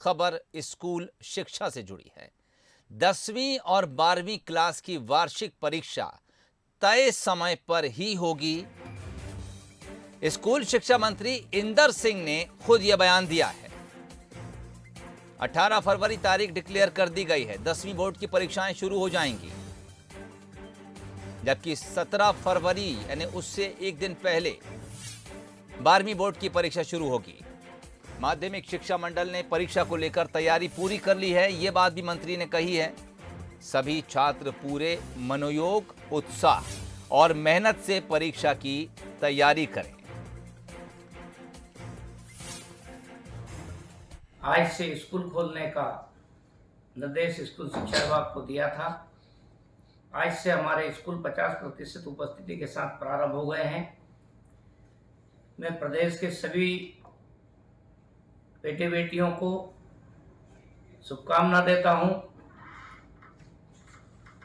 खबर स्कूल शिक्षा से जुड़ी है। 10वीं और 12वीं क्लास की वार्षिक परीक्षा तय समय पर ही होगी। स्कूल शिक्षा मंत्री इंदर सिंह ने खुद यह बयान दिया है। 18 फरवरी तारीख डिक्लेयर कर दी गई है। 10वीं बोर्ड की परीक्षाएं शुरू हो जाएंगी, जबकि 17 फरवरी यानी उससे एक दिन पहले 12वीं बोर्ड की परीक्षा शुरू होगी। माध्यमिक शिक्षा मंडल ने परीक्षा को लेकर तैयारी पूरी कर ली है, ये बात भी मंत्री ने कही है। सभी छात्र पूरे मनोयोग, उत्साह और मेहनत से परीक्षा की तैयारी करें। आज से स्कूल खोलने का निर्देश स्कूल शिक्षा विभाग को दिया था। आज से हमारे स्कूल 50% उपस्थिति के साथ प्रारंभ हो गए हैं। मैं प्रदेश के सभी बेटे बेटियों को शुभकामना देता हूं।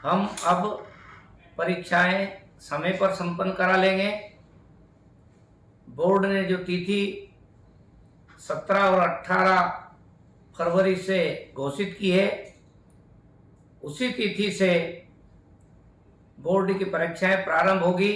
हम अब परीक्षाएं समय पर संपन्न करा लेंगे। बोर्ड ने जो तिथि 17 और 18 फरवरी से घोषित की है, उसी तिथि से बोर्ड की परीक्षाएं प्रारंभ होगी।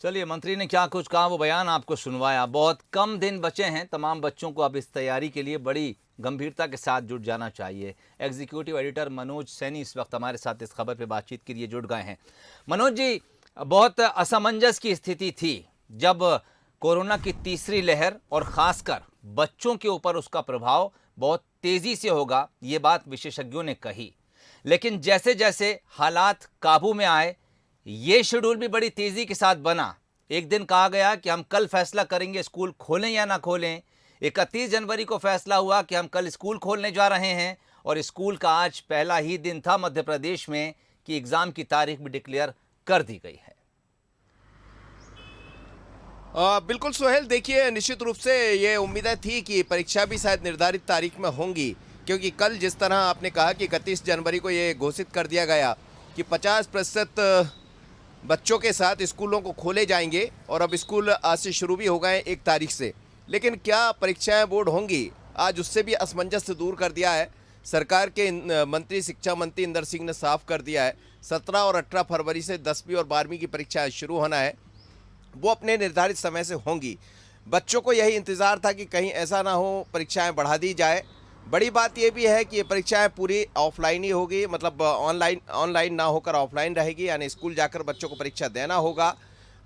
चलिए, मंत्री ने क्या कुछ कहा वो बयान आपको सुनवाया। बहुत कम दिन बचे हैं। तमाम बच्चों को अब इस तैयारी के लिए बड़ी गंभीरता के साथ जुट जाना चाहिए। एग्जीक्यूटिव एडिटर मनोज सैनी इस वक्त हमारे साथ इस खबर पर बातचीत के लिए जुड़ गए हैं। मनोज जी, बहुत असमंजस की स्थिति थी जब कोरोना की तीसरी लहर और खासकर बच्चों के ऊपर उसका प्रभाव बहुत तेजी से होगा, ये बात विशेषज्ञों ने कही। लेकिन जैसे जैसे हालात काबू में आए, ये शेड्यूल भी बड़ी तेजी के साथ बना। एक दिन कहा गया कि हम कल फैसला करेंगे स्कूल खोलें या ना खोलें। 31 जनवरी को फैसला हुआ कि हम कल स्कूल खोलने जा रहे हैं, और स्कूल का आज पहला ही दिन था मध्य प्रदेश में कि एग्जाम की तारीख भी डिक्लेयर कर दी गई है। बिल्कुल सोहेल, देखिए निश्चित रूप से ये उम्मीदें थी कि परीक्षा भी शायद निर्धारित तारीख में होंगी, क्योंकि कल जिस तरह आपने कहा कि 31 जनवरी को ये घोषित कर दिया गया कि 50% बच्चों के साथ स्कूलों को खोले जाएंगे, और अब स्कूल आज से शुरू भी हो गए 1 तारीख से। लेकिन क्या परीक्षाएं बोर्ड होंगी, आज उससे भी असमंजस दूर कर दिया है। सरकार के मंत्री, शिक्षा मंत्री इंदर सिंह ने साफ कर दिया है 17 और 18 फरवरी से 10वीं और 12वीं की परीक्षाएं शुरू होना है, वो अपने निर्धारित समय से होंगी। बच्चों को यही इंतज़ार था कि कहीं ऐसा ना हो परीक्षाएं बढ़ा दी जाए। बड़ी बात यह भी है कि ये परीक्षाएं पूरी ऑफलाइन ही होगी, मतलब ऑनलाइन ना होकर ऑफलाइन रहेगी, यानी स्कूल जाकर बच्चों को परीक्षा देना होगा।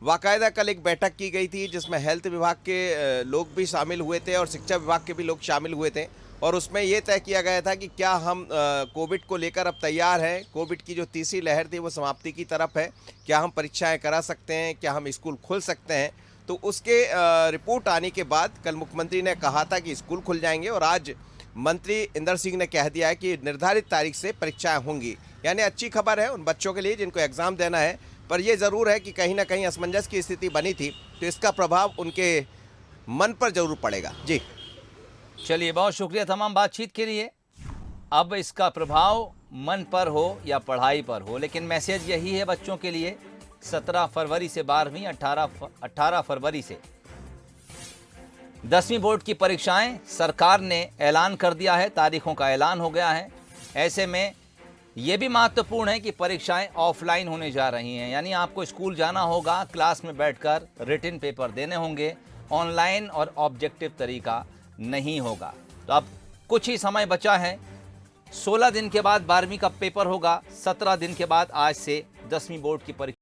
बाकायदा कल एक बैठक की गई थी जिसमें हेल्थ विभाग के लोग भी शामिल हुए थे और शिक्षा विभाग के भी लोग शामिल हुए थे, और उसमें ये तय किया गया था कि क्या हम कोविड को लेकर अब तैयार हैं। कोविड की जो तीसरी लहर थी वो समाप्ति की तरफ है। क्या हम परीक्षाएं करा सकते हैं, क्या हम स्कूल खोल सकते हैं। तो उसके रिपोर्ट आने के बाद कल मुख्यमंत्री ने कहा था कि स्कूल खुल जाएंगे, और आज मंत्री इंदर सिंह ने कह दिया है कि निर्धारित तारीख से परीक्षाएं होंगी। यानी अच्छी खबर है उन बच्चों के लिए जिनको एग्ज़ाम देना है। पर यह ज़रूर है कि कहीं ना कहीं असमंजस की स्थिति बनी थी, तो इसका प्रभाव उनके मन पर ज़रूर पड़ेगा। जी चलिए, बहुत शुक्रिया तमाम बातचीत के लिए। अब इसका प्रभाव मन पर हो या पढ़ाई पर हो, लेकिन मैसेज यही है बच्चों के लिए। 17 फरवरी से 12वीं, 18 फरवरी से 10वीं बोर्ड की परीक्षाएं सरकार ने ऐलान कर दिया है, तारीखों का ऐलान हो गया है। ऐसे में यह भी महत्वपूर्ण है कि परीक्षाएं ऑफलाइन होने जा रही हैं, यानी आपको स्कूल जाना होगा, क्लास में बैठकर रिटन पेपर देने होंगे। ऑनलाइन और ऑब्जेक्टिव तरीका नहीं होगा। तो अब कुछ ही समय बचा है। 16 दिन के बाद 12वीं का पेपर होगा, 17 दिन के बाद आज से 10वीं बोर्ड की परीक्षा